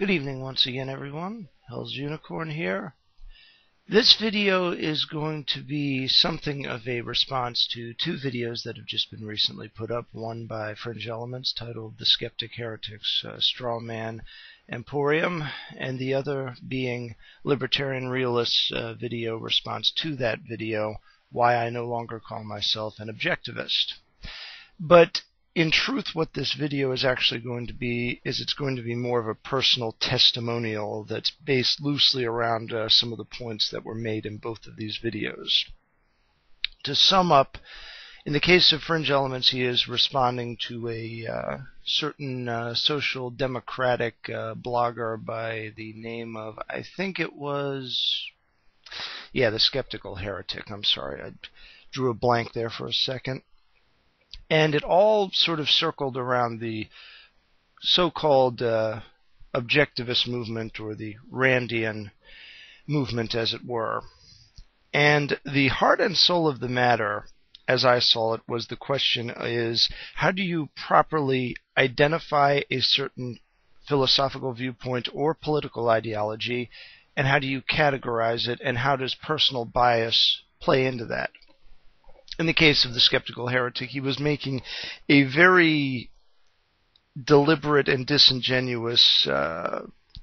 Good evening once again, everyone. Hell's Unicorn here. This video is going to be something of a response to two videos that have just been recently put up. One by Fringe Elements titled The Skeptic Heretics Straw Man Emporium, and the other being Libertarian Realist's video response to that video, Why I No Longer Call Myself an Objectivist. But in truth, what this video is actually going to be is it's going to be more of a personal testimonial that's based loosely around some of the points that were made in both of these videos. To sum up, in the case of Fringe Elements, he is responding to a certain social democratic blogger by the name of, I think it was, the Skeptical Heretic. I'm sorry, I drew a blank there for a second. And it all sort of circled around the so-called Objectivist movement, or the Randian movement, as it were. And the heart and soul of the matter, as I saw it, was the question is, how do you properly identify a certain philosophical viewpoint or political ideology, and how do you categorize it, and how does personal bias play into that? In the case of the Skeptical Heretic, he was making a very deliberate and disingenuous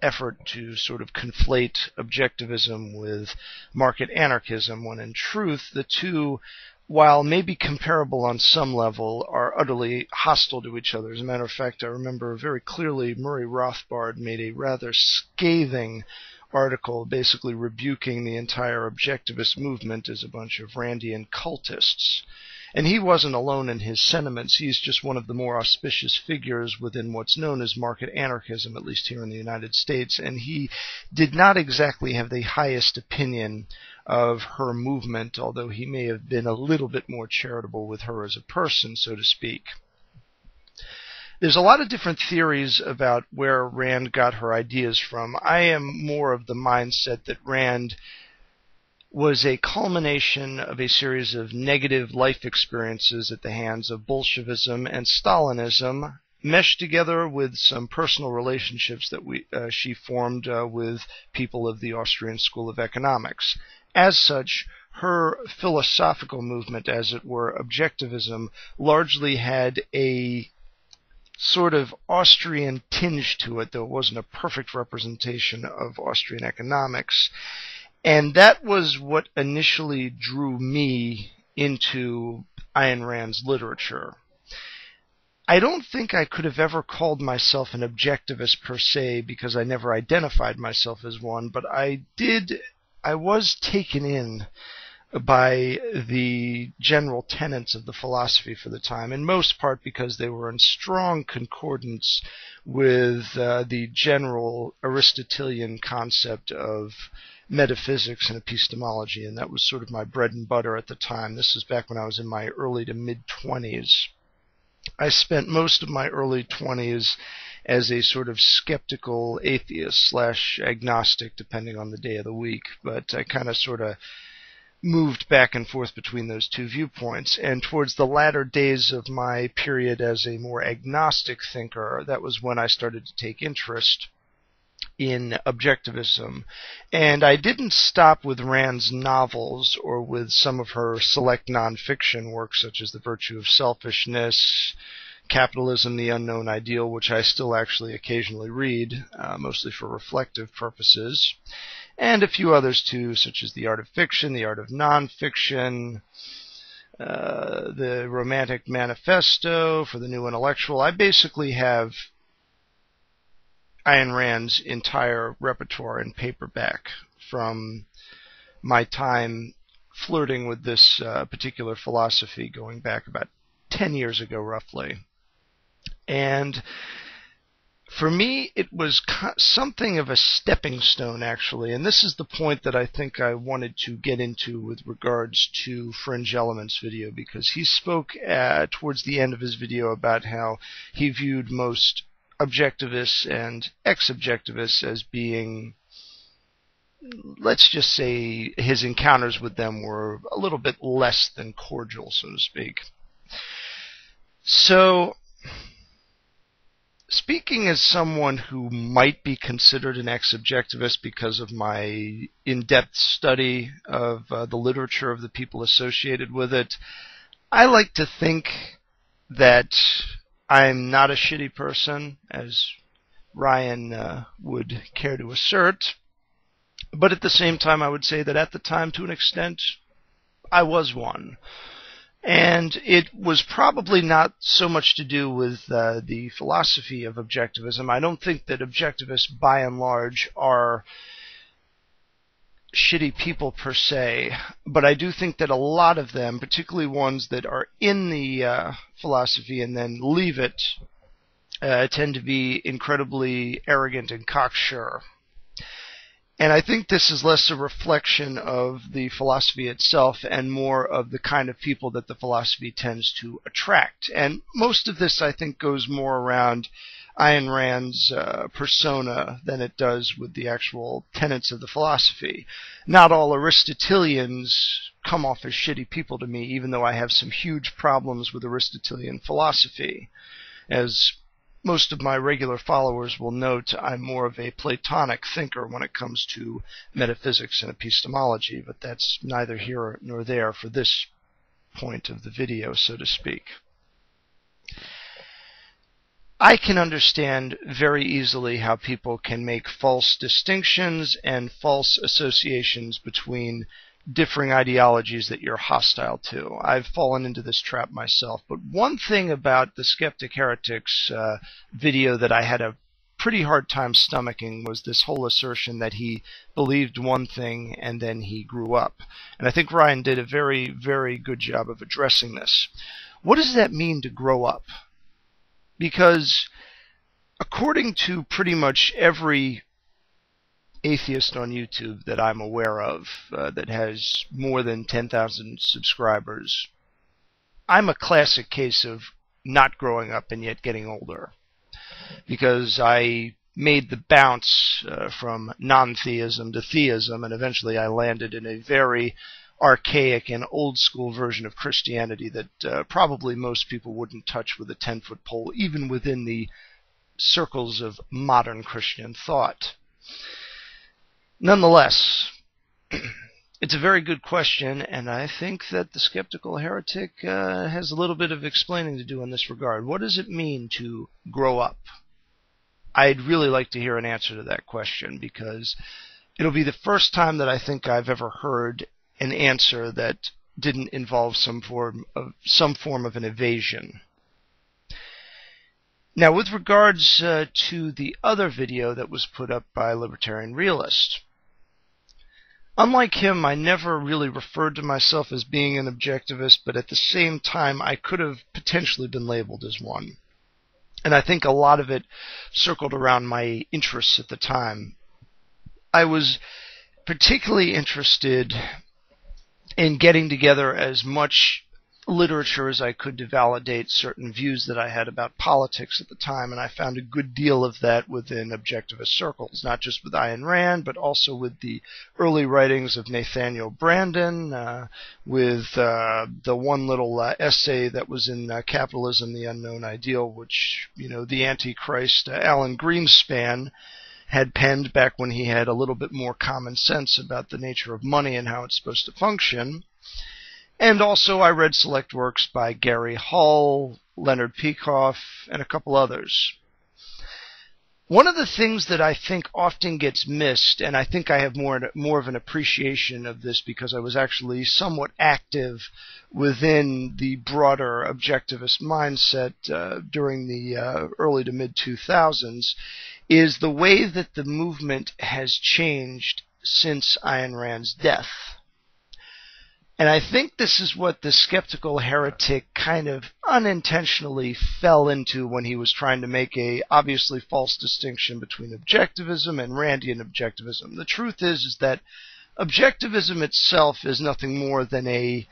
effort to sort of conflate objectivism with market anarchism, when in truth the two, while maybe comparable on some level, are utterly hostile to each other. As a matter of fact, I remember very clearly Murray Rothbard made a rather scathing article basically rebuking the entire objectivist movement as a bunch of Randian cultists. And he wasn't alone in his sentiments. He's just one of the more auspicious figures within what's known as market anarchism, at least here in the United States, and he did not exactly have the highest opinion of her movement, although he may have been a little bit more charitable with her as a person, so to speak. There's a lot of different theories about where Rand got her ideas from. I am more of the mindset that Rand was a culmination of a series of negative life experiences at the hands of Bolshevism and Stalinism, meshed together with some personal relationships that she formed with people of the Austrian School of Economics. As such, her philosophical movement, as it were, Objectivism, largely had a sort of Austrian tinge to it, though it wasn't a perfect representation of Austrian economics. And that was what initially drew me into Ayn Rand's literature. I don't think I could have ever called myself an objectivist per se, because I never identified myself as one, but I was taken in by the general tenets of the philosophy for the time, in most part because they were in strong concordance with the general Aristotelian concept of metaphysics and epistemology, and that was sort of my bread and butter at the time. This was back when I was in my early to mid-20s. I spent most of my early 20s as a sort of skeptical atheist / agnostic, depending on the day of the week, but I kind of sort of moved back and forth between those two viewpoints. And towards the latter days of my period as a more agnostic thinker, that was when I started to take interest in objectivism. And I didn't stop with Rand's novels or with some of her select nonfiction works, such as The Virtue of Selfishness, Capitalism, the Unknown Ideal, which I still actually occasionally read, mostly for reflective purposes, and a few others too, such as The Art of Fiction, The Art of Nonfiction, The Romantic Manifesto for the New Intellectual. I basically have Ayn Rand's entire repertoire in paperback from my time flirting with this particular philosophy going back about 10 years ago, roughly. And for me, it was something of a stepping stone, actually, and this is the point that I think I wanted to get into with regards to Fringe Elements' video, because he spoke towards the end of his video about how he viewed most objectivists and ex-objectivists as being, let's just say, his encounters with them were a little bit less than cordial, so to speak. So Speaking as someone who might be considered an ex-objectivist because of my in-depth study of the literature of the people associated with it, I like to think that I'm not a shitty person, as Ryan would care to assert, but at the same time I would say that at the time, to an extent, I was one. And it was probably not so much to do with the philosophy of objectivism. I don't think that objectivists, by and large, are shitty people per se, but I do think that a lot of them, particularly ones that are in the philosophy and then leave it, tend to be incredibly arrogant and cocksure. And I think this is less a reflection of the philosophy itself and more of the kind of people that the philosophy tends to attract. And most of this, I think, goes more around Ayn Rand's persona than it does with the actual tenets of the philosophy. Not all Aristotelians come off as shitty people to me, even though I have some huge problems with Aristotelian philosophy. As most of my regular followers will note, I'm more of a Platonic thinker when it comes to metaphysics and epistemology, but that's neither here nor there for this point of the video, so to speak. I can understand very easily how people can make false distinctions and false associations between differing ideologies that you're hostile to. I've fallen into this trap myself. But one thing about the Skeptic Heretics video that I had a pretty hard time stomaching was this whole assertion that he believed one thing and then he grew up. And I think Ryan did a very, very good job of addressing this. What does that mean to grow up? Because according to pretty much every atheist on YouTube that I'm aware of that has more than 10,000 subscribers, I'm a classic case of not growing up and yet getting older. Because I made the bounce from non-theism to theism, and eventually I landed in a very archaic and old-school version of Christianity that probably most people wouldn't touch with a 10-foot pole, even within the circles of modern Christian thought. Nonetheless, it's a very good question, and I think that the Skeptical Heretic has a little bit of explaining to do in this regard. What does it mean to grow up? I'd really like to hear an answer to that question, because it'll be the first time that I think I've ever heard an answer that didn't involve some form of an evasion. Now, with regards to the other video that was put up by Libertarian Realist, unlike him, I never really referred to myself as being an objectivist, but at the same time, I could have potentially been labeled as one. And I think a lot of it circled around my interests at the time. I was particularly interested in getting together as much literature as I could to validate certain views that I had about politics at the time, and I found a good deal of that within objectivist circles, not just with Ayn Rand, but also with the early writings of Nathaniel Branden, with the one little essay that was in Capitalism, the Unknown Ideal, which, the Antichrist, Alan Greenspan, had penned back when he had a little bit more common sense about the nature of money and how it's supposed to function. And also I read select works by Gary Hull, Leonard Peikoff, and a couple others. One of the things that I think often gets missed, and I think I have more of an appreciation of this because I was actually somewhat active within the broader objectivist mindset during the early to mid-2000s, is the way that the movement has changed since Ayn Rand's death. And I think this is what the Skeptical Heretic kind of unintentionally fell into when he was trying to make a obviously false distinction between objectivism and Randian objectivism. The truth is that objectivism itself is nothing more than a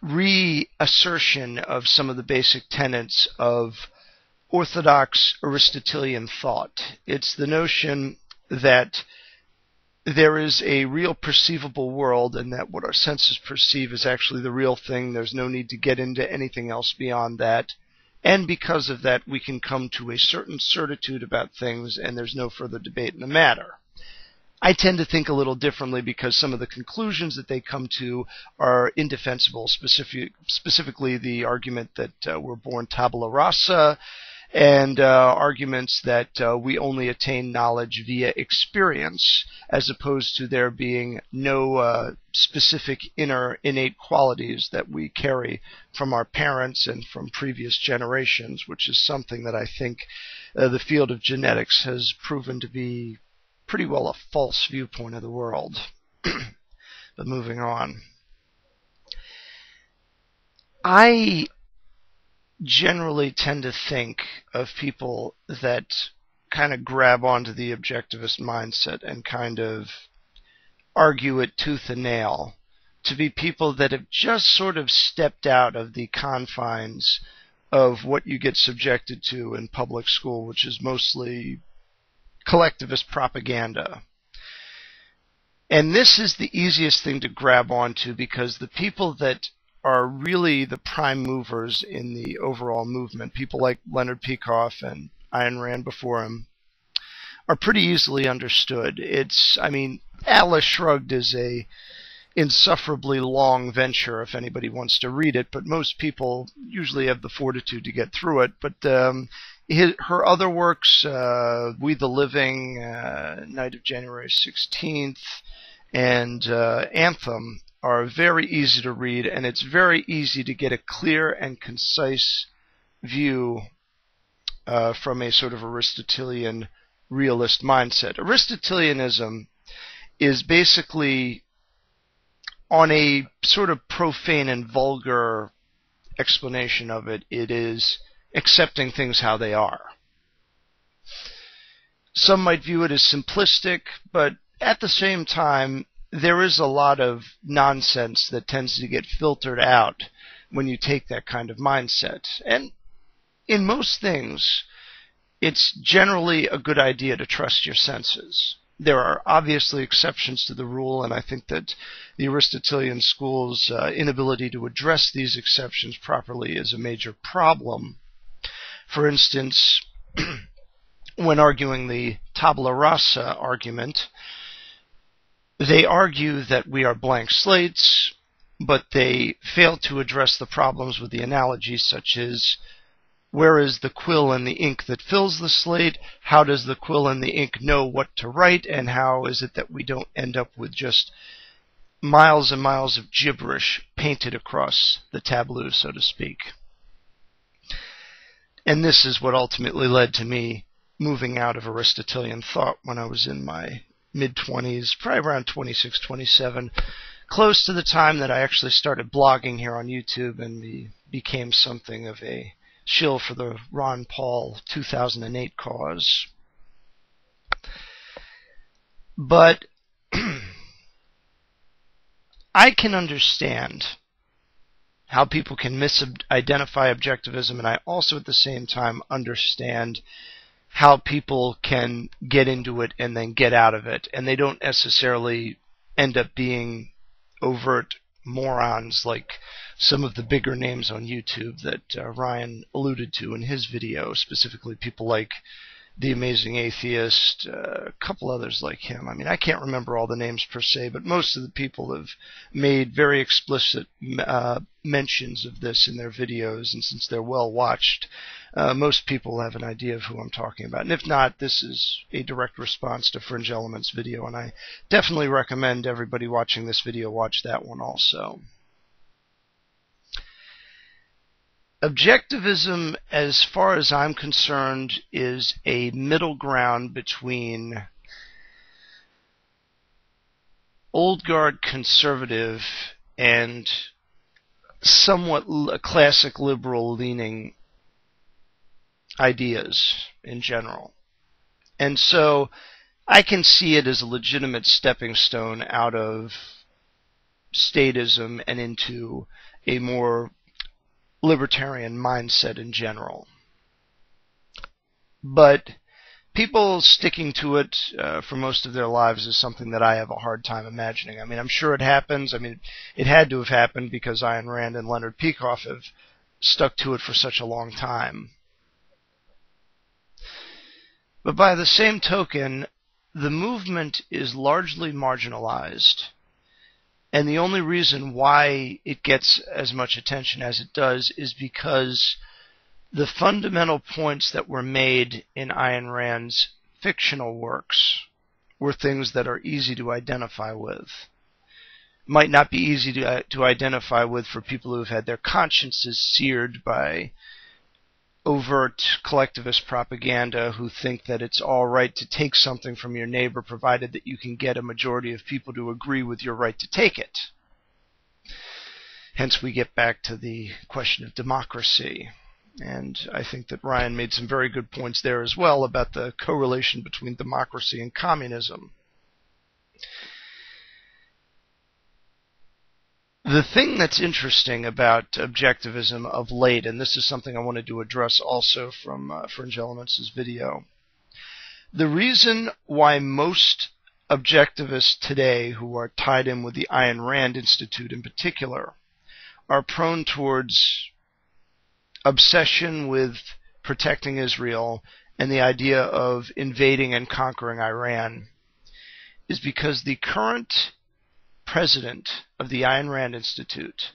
reassertion of some of the basic tenets of orthodox Aristotelian thought. It's the notion that there is a real perceivable world, and that what our senses perceive is actually the real thing. There's no need to get into anything else beyond that. And because of that, we can come to a certain certitude about things, and there's no further debate in the matter. I tend to think a little differently because some of the conclusions that they come to are indefensible, specifically the argument that we're born tabula rasa, and arguments that we only attain knowledge via experience, as opposed to there being no specific inner innate qualities that we carry from our parents and from previous generations, which is something that I think the field of genetics has proven to be pretty well a false viewpoint of the world. But moving on. I generally tend to think of people that kind of grab onto the objectivist mindset and kind of argue it tooth and nail to be people that have just sort of stepped out of the confines of what you get subjected to in public school, which is mostly collectivist propaganda. And this is the easiest thing to grab onto because the people that are really the prime movers in the overall movement, people like Leonard Peikoff and Ayn Rand before him, are pretty easily understood. Atlas Shrugged is a insufferably long venture if anybody wants to read it, but most people usually have the fortitude to get through it. But her other works, We the Living, Night of January 16th, and Anthem, are very easy to read, and it's very easy to get a clear and concise view from a sort of Aristotelian realist mindset. Aristotelianism is basically, on a sort of profane and vulgar explanation of it, it is accepting things how they are. Some might view it as simplistic, but at the same time, there is a lot of nonsense that tends to get filtered out when you take that kind of mindset. And in most things, it's generally a good idea to trust your senses. There are obviously exceptions to the rule, and I think that the Aristotelian school's inability to address these exceptions properly is a major problem. For instance, when arguing the tabula rasa argument, they argue that we are blank slates, but they fail to address the problems with the analogies such as, where is the quill and the ink that fills the slate? How does the quill and the ink know what to write? And how is it that we don't end up with just miles and miles of gibberish painted across the tableau, so to speak? And this is what ultimately led to me moving out of Aristotelian thought when I was in my mid-20s, probably around 26, 27, close to the time that I actually started blogging here on YouTube and became something of a shill for the Ron Paul 2008 cause. But I can understand how people can misidentify objectivism, and I also at the same time understand how people can get into it and then get out of it, and they don't necessarily end up being overt morons like some of the bigger names on YouTube that Ryan alluded to in his video, specifically people like The Amazing Atheist, a couple others like him. I mean, I can't remember all the names per se, but most of the people have made very explicit mentions of this in their videos, and since they're well watched, most people have an idea of who I'm talking about. And if not, this is a direct response to Fringe Element's video, and I definitely recommend everybody watching this video watch that one also. Objectivism, as far as I'm concerned, is a middle ground between old guard conservative and somewhat classic liberal leaning ideas in general. And so I can see it as a legitimate stepping stone out of statism and into a more libertarian mindset in general. But people sticking to it for most of their lives is something that I have a hard time imagining. I mean, I'm sure it happens. I mean, it had to have happened because Ayn Rand and Leonard Peikoff have stuck to it for such a long time. But by the same token, the movement is largely marginalized. And the only reason why it gets as much attention as it does is because the fundamental points that were made in Ayn Rand's fictional works were things that are easy to identify with. Might not be easy to identify with for people who have had their consciences seared by overt collectivist propaganda, who think that it's all right to take something from your neighbor provided that you can get a majority of people to agree with your right to take it. Hence we get back to the question of democracy. And I think that Ryan made some very good points there as well about the correlation between democracy and communism. The thing that's interesting about objectivism of late, and this is something I wanted to address also from Fringe Elements' video, the reason why most objectivists today who are tied in with the Ayn Rand Institute in particular are prone towards obsession with protecting Israel and the idea of invading and conquering Iran is because the current president of the Ayn Rand Institute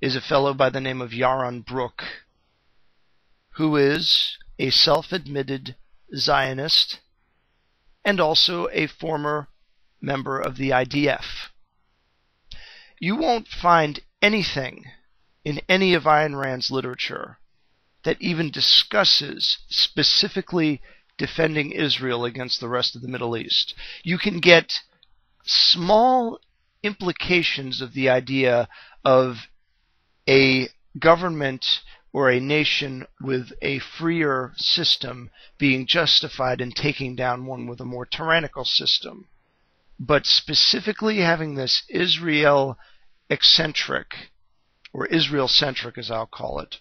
is a fellow by the name of Yaron Brook, who is a self-admitted Zionist and also a former member of the IDF. You won't find anything in any of Ayn Rand's literature that even discusses specifically defending Israel against the rest of the Middle East. You can get small implications of the idea of a government or a nation with a freer system being justified in taking down one with a more tyrannical system. But specifically having this Israel-eccentric, or Israel-centric as I'll call it,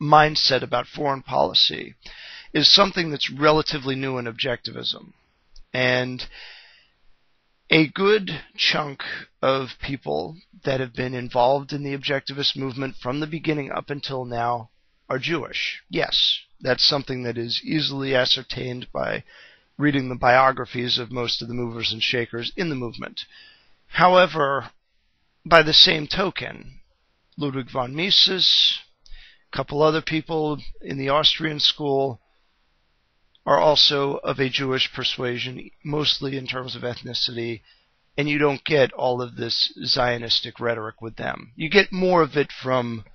mindset about foreign policy is something that's relatively new in objectivism. And a good chunk of people that have been involved in the objectivist movement from the beginning up until now are Jewish. Yes, that's something that is easily ascertained by reading the biographies of most of the movers and shakers in the movement. However, by the same token, Ludwig von Mises, a couple other people in the Austrian school are also of a Jewish persuasion, mostly in terms of ethnicity, and you don't get all of this Zionistic rhetoric with them. You get more of it from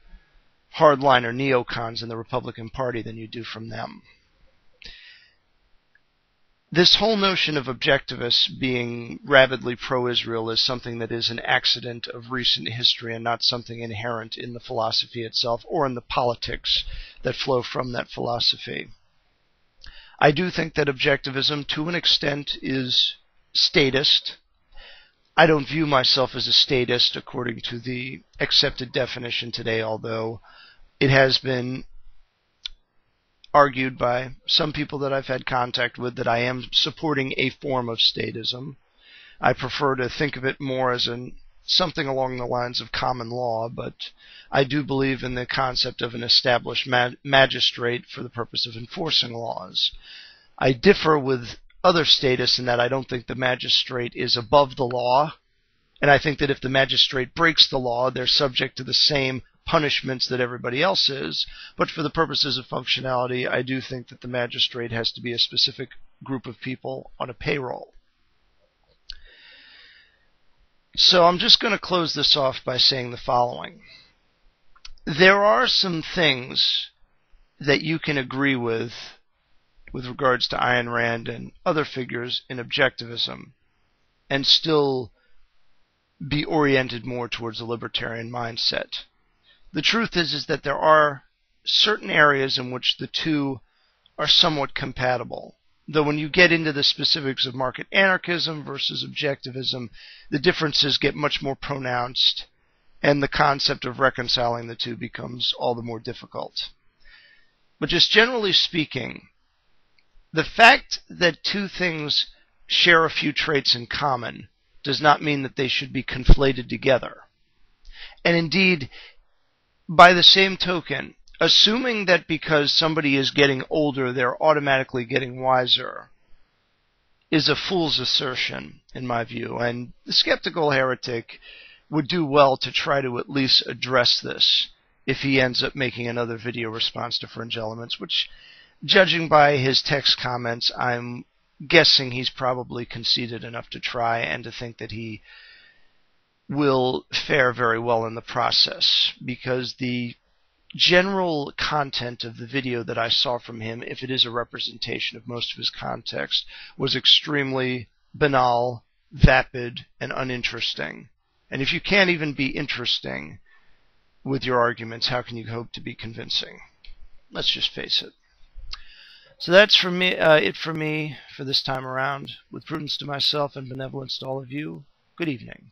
hardliner neocons in the Republican Party than you do from them. This whole notion of objectivists being rabidly pro-Israel is something that is an accident of recent history and not something inherent in the philosophy itself or in the politics that flow from that philosophy. I do think that objectivism, to an extent, is statist. I don't view myself as a statist according to the accepted definition today, although it has been argued by some people that I've had contact with that I am supporting a form of statism. I prefer to think of it more as something along the lines of common law, but I do believe in the concept of an established magistrate for the purpose of enforcing laws. I differ with other statists in that I don't think the magistrate is above the law, and I think that if the magistrate breaks the law, they're subject to the same punishments that everybody else is, but for the purposes of functionality, I do think that the magistrate has to be a specific group of people on a payroll. So I'm just going to close this off by saying the following. There are some things that you can agree with regards to Ayn Rand and other figures in objectivism and still be oriented more towards a libertarian mindset. The truth is that there are certain areas in which the two are somewhat compatible. Though when you get into the specifics of market anarchism versus objectivism, the differences get much more pronounced, and the concept of reconciling the two becomes all the more difficult. But just generally speaking, the fact that two things share a few traits in common does not mean that they should be conflated together. And indeed, by the same token, assuming that because somebody is getting older, they're automatically getting wiser is a fool's assertion, in my view. And the skeptical heretic would do well to try to at least address this if he ends up making another video response to Fringe Elements, which, judging by his text comments, I'm guessing he's probably conceited enough to try and to think that he will fare very well in the process, because the general content of the video that I saw from him, if it is a representation of most of his context, was extremely banal, vapid, and uninteresting. And if you can't even be interesting with your arguments, how can you hope to be convincing? Let's just face it. So that's it for me for this time around. With prudence to myself and benevolence to all of you, good evening.